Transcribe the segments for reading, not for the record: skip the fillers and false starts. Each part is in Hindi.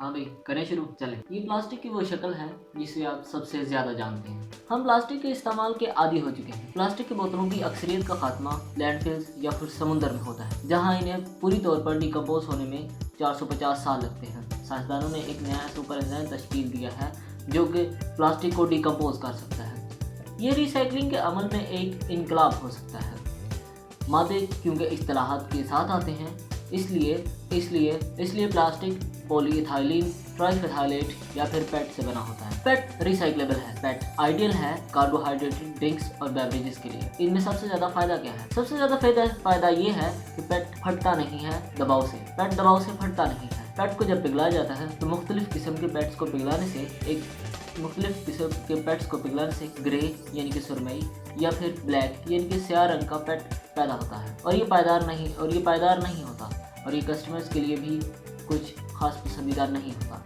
हाँ भाई, करें शुरू। चले। ये प्लास्टिक की वो शक्ल है जिसे आप सबसे ज्यादा जानते हैं। हम प्लास्टिक के इस्तेमाल के आदी हो चुके हैं। प्लास्टिक की बोतलों की अक्सरियत का खात्मा लैंडफिल्स या फिर समुद्र में होता है, जहाँ इन्हें पूरी तौर पर डिकम्पोज होने में 450 साल लगते हैं। साइंसदानों ने एक नया सुपर एंजाइम तश्कील दिया है जो कि प्लास्टिक को डिकम्पोज कर सकता है। ये रिसाइकलिंग के अमल में एक इनकलाब हो सकता है। मादे क्योंकि इस्तिलाहात के साथ आते हैं, इसलिए प्लास्टिक पॉलीइथाइलिन, ट्राइफेथाइलेट या फिर पेट से बना होता है। पेट रिसाइक्लेबल है। पेट आइडियल है कार्बोहाइड्रेटेड ड्रिंक्स और बेवरेजेस के लिए। इनमें सबसे ज़्यादा फ़ायदा क्या है? सबसे ज़्यादा फ़ायदा ये है कि पेट फटता नहीं है दबाव से। पेट दबाव से फटता नहीं है। पेट को जब पिघलाया जाता है तो मुख्तलिफ किस्म के पेट्स को पिघलाने से ग्रे यानी कि सुरमई या फिर ब्लैक यानी कि स्याह रंग का पेट पैदा होता है, और ये पायदार नहीं होता, और ये कस्टमर्स के लिए भी कुछ खास पसंदीदा नहीं होता।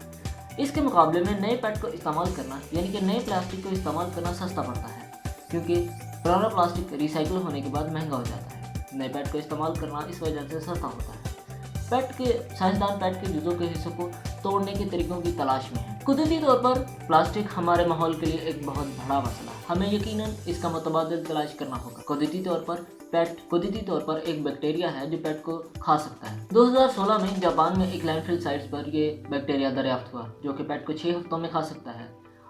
इसके मुकाबले में नए पेट को इस्तेमाल करना यानी कि नए प्लास्टिक को इस्तेमाल करना सस्ता पड़ता है, क्योंकि पुराना प्लास्टिक रिसाइकिल होने के बाद महंगा हो जाता है। नए पेट को इस्तेमाल करना इस वजह से सस्ता होता है। साइंसदान पेट के जुज़ों के हिस्सों को तोड़ने के तरीकों की तलाश में है। कुदरती तौर पर प्लास्टिक हमारे माहौल के लिए एक बहुत बड़ा मसला है। हमें यकीनन इसका मुतबादिल तलाश करना होगा। कुदरती तौर पर एक बैक्टीरिया है जो पेट को खा सकता है। 2016 में जापान में एक लैंडफिल साइट्स पर ये बैक्टीरिया दरियाफ्त हुआ जो कि पेट को 6 हफ्तों में खा सकता है,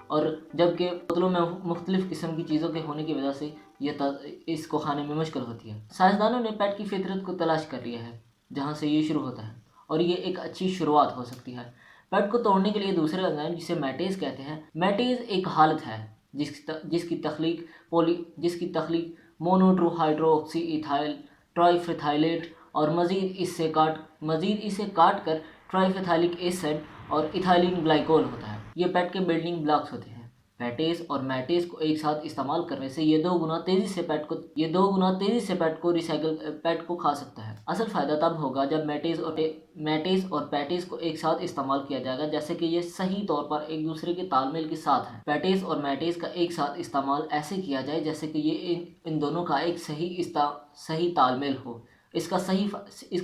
और जबकि बोतलों में मुख्तलिफ किस्म की चीज़ों के होने की वजह से इसको खाने में मुश्किल होती है। साइंसदानों ने पेट की फितरत को तलाश कर लिया है जहाँ से ये शुरू होता है, और ये एक अच्छी शुरुआत हो सकती है। पेट को तोड़ने के लिए दूसरे एंजाइम जिसे मैटेज कहते हैं। मैटेज एक हालत है जिसकी तख्लीक मोनोट्रोहाइड्रोक्सी इथाइल ट्राइफेथाइलेट और मज़ीद इसे काट कर ट्राइफेथाइलिक एसिड और इथाइलिन ग्लाइकोल होता है। ये पेट के बिल्डिंग ब्लॉक्स होते हैं। मैटेज और मैटेज को एक साथ इस्तेमाल करने से ये दो गुना तेज़ी से पेट को खा सकता है। असल फ़ायदा तब होगा जब मैटेज और पैटेज को एक साथ इस्तेमाल किया जाएगा, जैसे कि ये सही तौर पर एक दूसरे के तालमेल के साथ हैं। पैटेज और मैटेज का एक साथ इस्तेमाल ऐसे किया जाए जैसे कि ये इन दोनों का एक सही तालमेल हो। इसका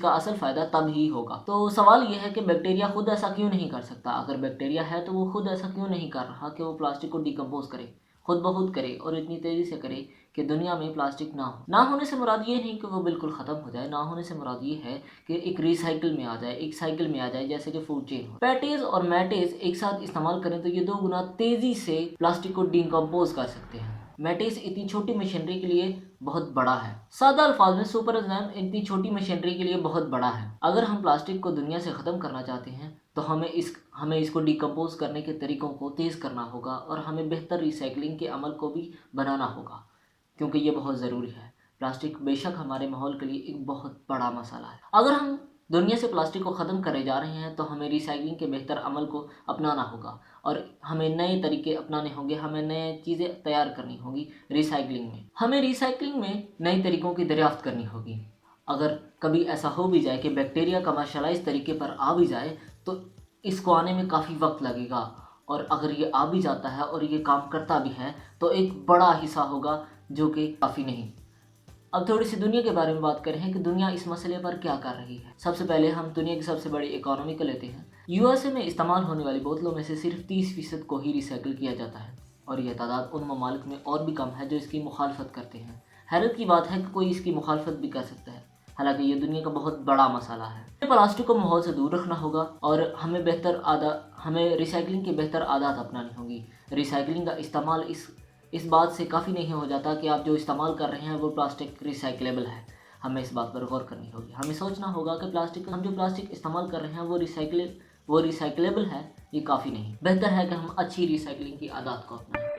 असल फ़ायदा तब ही होगा। तो सवाल यह है कि बैक्टीरिया खुद ऐसा क्यों नहीं कर सकता? अगर बैक्टीरिया है तो वो खुद ऐसा क्यों नहीं कर रहा कि वो प्लास्टिक को डिकम्पोज करे, खुद ब खुद करे, और इतनी तेज़ी से करे कि दुनिया में प्लास्टिक ना होने से मुराद ये नहीं कि वो बिल्कुल ख़त्म हो जाए। ना होने से मुराद ये है कि एक साइकिल में आ जाए, जैसे कि फूड चेन हो। पैटेज और मैटेज एक साथ इस्तेमाल करें तो ये 2 गुना तेज़ी से प्लास्टिक को डिकम्पोज कर सकते हैं। मैटेज इतनी छोटी मशीनरी के लिए बहुत बड़ा है। सादा अल्फाज में सुपर एंजाइम इतनी छोटी मशीनरी के लिए बहुत बड़ा है। अगर हम प्लास्टिक को दुनिया से ख़त्म करना चाहते हैं तो हमें इसको डिकम्पोज करने के तरीकों को तेज़ करना होगा, और हमें बेहतर रिसाइकलिंग के अमल को भी बनाना होगा, क्योंकि ये बहुत ज़रूरी है। प्लास्टिक बेशक हमारे माहौल के लिए एक बहुत बड़ा मसला है। अगर हम दुनिया से प्लास्टिक को ख़त्म करे जा रहे हैं तो हमें रिसाइकलिंग के बेहतर अमल को अपनाना होगा, और हमें नए तरीके अपनाने होंगे। हमें नए चीज़ें तैयार करनी होगी हमें रिसाइकलिंग में नए तरीक़ों की दरियाफ्त करनी होगी। अगर कभी ऐसा हो भी जाए कि बैक्टीरिया कमर्शलाइज तरीके पर आ भी जाए तो इसको आने में काफ़ी वक्त लगेगा, और अगर ये आ भी जाता है और ये काम करता भी है तो एक बड़ा हिस्सा होगा जो कि काफ़ी नहीं। अब थोड़ी सी दुनिया के बारे में बात करें कि दुनिया इस मसले पर क्या कर रही है। सबसे पहले हम दुनिया की सबसे बड़ी इकोनॉमी को लेते हैं। यूएसए में इस्तेमाल होने वाली बोतलों में से सिर्फ 30% को ही रिसाइकिल किया जाता है, और यह तादाद उन ममालिक में और भी कम है जो इसकी मुखालफत करते हैं। हैरत की बात है कि कोई इसकी मुखालफत भी कर सकता है, हालांकि ये दुनिया का बहुत बड़ा मसला है। प्लास्टिक को माहौल से दूर रखना होगा, और हमें रिसाइकलिंग की बेहतर आदत अपनानी होगी। रिसाइकलिंग का इस्तेमाल इस बात से काफ़ी नहीं हो जाता कि आप जो इस्तेमाल कर रहे हैं वो प्लास्टिक रिसाइकलेबल है। हमें इस बात पर गौर करनी होगी। हमें सोचना होगा कि हम जो प्लास्टिक इस्तेमाल कर रहे हैं वो रिसाइकलेबल है, ये काफ़ी नहीं। बेहतर है कि हम अच्छी रिसाइकलिंग की आदत को अपनाएं।